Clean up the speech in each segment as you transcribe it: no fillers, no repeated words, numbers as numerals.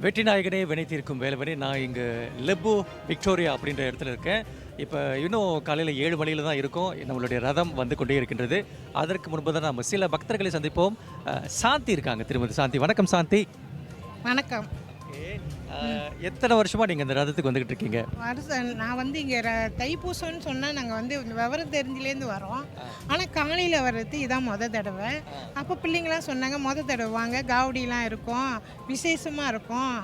வெற்றி நாயகனே வினை தீர்க்கும் வேலைவனே. நான் இங்கே லெப்பு விக்டோரியா அப்படின்ற இடத்துல இருக்கேன். இப்போ இன்னும் காலையில் 7 மணியில் தான் இருக்கும். நம்மளுடைய ரதம் வந்து கொண்டே இருக்கின்றது. அதற்கு முன்பு தான் நம்ம சில பக்தர்களை சந்திப்போம். சாந்தி இருக்காங்க, திருமதி சாந்தி. வணக்கம் சாந்தி. வணக்கம். எத்தனை வருஷமாக நீங்கள் இந்த ரதத்துக்கு வந்துக்கிட்டு இருக்கீங்க? வருஷம் நான் வந்து இங்கே தைப்பூசம்னு சொன்னால் நாங்கள் வந்து விவரம் தெரிஞ்சுலேருந்து வரோம். ஆனால் காலையில் வர்றது இதான் தடவை. அப்போ பிள்ளைங்களாம் சொன்னாங்க தடவை வாங்க, காவடிலாம் இருக்கும், விசேஷமாக இருக்கும்,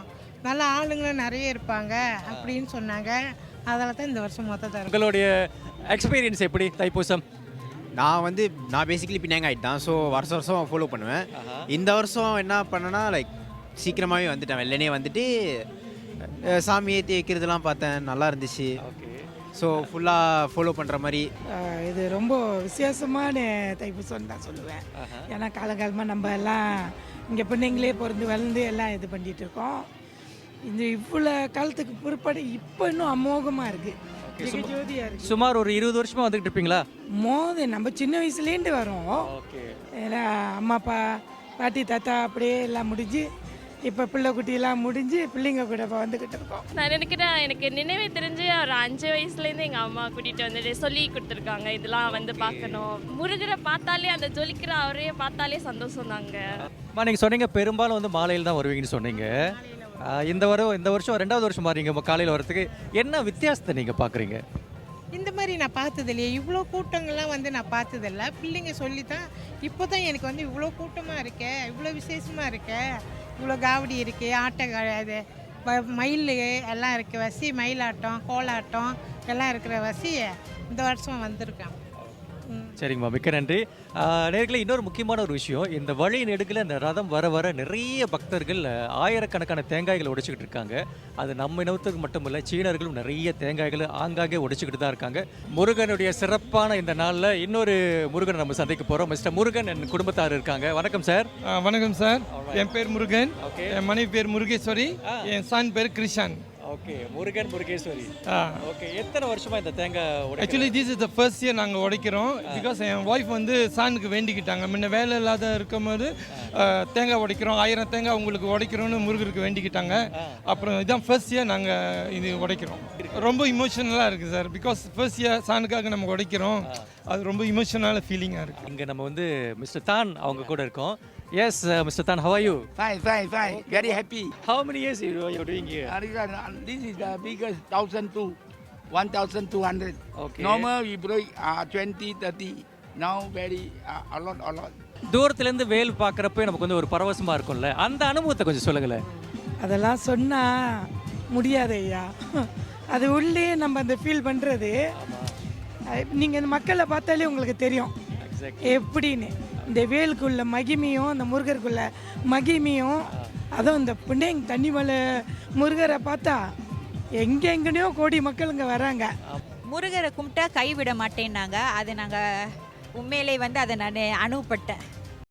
நல்ல ஆளுங்களும் நிறைய இருப்பாங்க அப்படின்னு சொன்னாங்க. அதில் தான் இந்த வருஷம் தடவை. உங்களுடைய எக்ஸ்பீரியன்ஸ் எப்படி தைப்பூசம்? நான் பேசிக்கலி பின்னாங்க ஆகிட்டு தான். ஸோ வருஷம் ஃபாலோ பண்ணுவேன். இந்த வருஷம் என்ன பண்ணேன்னா சீக்கிரமாகவே வந்துட்டேன். வெள்ளனே வந்துட்டு சாமி ஏற்றி வைக்கிறதுலாம் பார்த்தேன், நல்லா இருந்துச்சு. ஸோ ஃபுல்லாக ஃபாலோ பண்ணுற மாதிரி இது ரொம்ப விசேஷமான தைப்பூசம்னு தான் சொல்லுவேன். ஏன்னா காலகாலமாக நம்ம எல்லாம் இங்கே பிள்ளைங்களே பிறந்து வளர்ந்து எல்லாம் இது பண்ணிகிட்டு இருக்கோம். இந்த இவ்வளோ காலத்துக்கு பிற்பாடு இப்போ இன்னும் அமோகமாக இருக்குது, ஜோதியாக இருக்குது. சுமார் ஒரு 20 வருஷமாக வந்துக்கிட்டு இருப்பீங்களா? நம்ம சின்ன வயசுலேருந்து வரோம். ஏன்னா அம்மா அப்பா பாட்டி தாத்தா அப்படியே எல்லாம் முடிஞ்சு இப்போ பிள்ளை குட்டியெல்லாம் முடிஞ்சு பிள்ளைங்க கூட இப்போ வந்துக்கிட்டு இருக்கோம். நான் நினைக்கிறேன், எனக்கு நினைவே தெரிஞ்சு ஒரு 5 வயசுலேருந்து எங்கள் அம்மா கூட்டிகிட்டு வந்துட்டு சொல்லி கொடுத்துருக்காங்க, இதெல்லாம் வந்து பார்க்கணும். முருகரை பார்த்தாலே, அந்த ஜொலிக்கிற அவரையே பார்த்தாலே சந்தோஷம் தாங்க. நீங்கள் சொன்னீங்க பெரும்பாலும் வந்து மாலையில் தான் வருவீங்கன்னு சொன்னீங்க. இந்த வருஷம் 2வது வருஷம் மாறீங்க காலையில் வரத்துக்கு. என்ன வித்தியாசத்தை நீங்கள் பார்க்குறீங்க? இந்த மாதிரி நான் பார்த்தது இல்லையே, இவ்வளோ கூட்டங்கள்லாம் வந்து நான் பார்த்ததில்ல. பிள்ளைங்க சொல்லி தான் இப்போ தான் எனக்கு வந்து இவ்வளோ கூட்டமாக இருக்கே, இவ்வளோ விசேஷமாக இருக்கே, இவ்வளோ காவடி இருக்குது, இது மயில் எல்லாம் இருக்குது, வசி மயிலாட்டம் கோலாட்டம் எல்லாம் இருக்கிற வசி இந்த வருஷம் வந்திருக்கேன். சரிங்கம்மா, மிக்க நன்றி. நேர்களே, இன்னொரு முக்கியமான ஒரு விஷயம், இந்த வழி நெடுக்கில் இந்த ரதம் வர வர நிறைய பக்தர்கள் ஆயிரக்கணக்கான தேங்காய்களை உடைச்சிக்கிட்டு இருக்காங்க. அது நம்ம இனத்துக்கு மட்டும் இல்லை, சீனர்களும் நிறைய தேங்காய்களை ஆங்காங்கே உடைச்சிக்கிட்டு தான் இருக்காங்க. முருகனுடைய சிறப்பான இந்த நாளில் இன்னொரு முருகனை நம்ம சந்திக்க போகிறோம். மிஸ்டர் முருகன் என் குடும்பத்தார் இருக்காங்க. வணக்கம் சார். வணக்கம் சார். என் பேர் முருகன், என் மனைவி பேர் முருகேஸ்வரி, என் சன் பேர் கிருஷான். ஓகே, முருகன் முருகேஸ்வரி. ஓகே, எத்தனை வருஷமா இந்த தேங்காய் உடைக்கிறீங்க? Actually this is the first year நாங்கள் உடைக்கிறோம். பிகாஸ் என் ஒய்ஃப் வந்து சானுக்கு வேண்டிக்கிட்டாங்க. முன்ன வேலை இல்லாத இருக்கும்போது தேங்காய் உடைக்கிறோம், 1000 தேங்காய் உங்களுக்கு உடைக்கிறோன்னு முருகருக்கு வேண்டிக்கிட்டாங்க. அப்புறம் இதான் ஃபர்ஸ்ட் இயர் நாங்கள் இது உடைக்கிறோம். ரொம்ப இமோஷனலாக இருக்குது சார். பிகாஸ் ஃபர்ஸ்ட் இயர் சானுக்காக நம்ம உடைக்கிறோம், அது ரொம்ப இமோஷனலான ஃபீலிங்காக இருக்குது. இங்கே நம்ம வந்து மிஸ்டர் தான் அவங்க கூட இருக்கோம். Yes, Mr. Tan, how are you? Fine. Very happy. How many years you're doing here? This is the biggest 1,200. Okay. Normal we break 20, 30. Now very a lot. தூரத்துலேருந்து வேல் பார்க்குறப்ப நமக்கு வந்து ஒரு பரவசமாக இருக்கும்ல, அந்த அனுபவத்தை கொஞ்சம் சொல்லுங்களேன். அதெல்லாம் சொன்னால் முடியாது ஐயா. அது உள்ளே நம்ம அந்த ஃபீல் பண்ணுறது, நீங்கள் இந்த மக்களை பார்த்தாலே உங்களுக்கு தெரியும் எப்படின்னு. இந்த வேலுக்குள்ள மகிமையும் அந்த முருகருக்குள்ள மகிமையும், அதுவும் இந்த பிள்ளைங்க தண்ணி மலை முருகரை பார்த்தா எங்கெங்கனையோ கோடி மக்கள் இங்கே வராங்க. முருகரை கும்பிட்டா கைவிட மாட்டேன்னாங்க. அது நாங்கள் உண்மையிலே வந்து அதை நான் அனுபவப்பட்டேன்.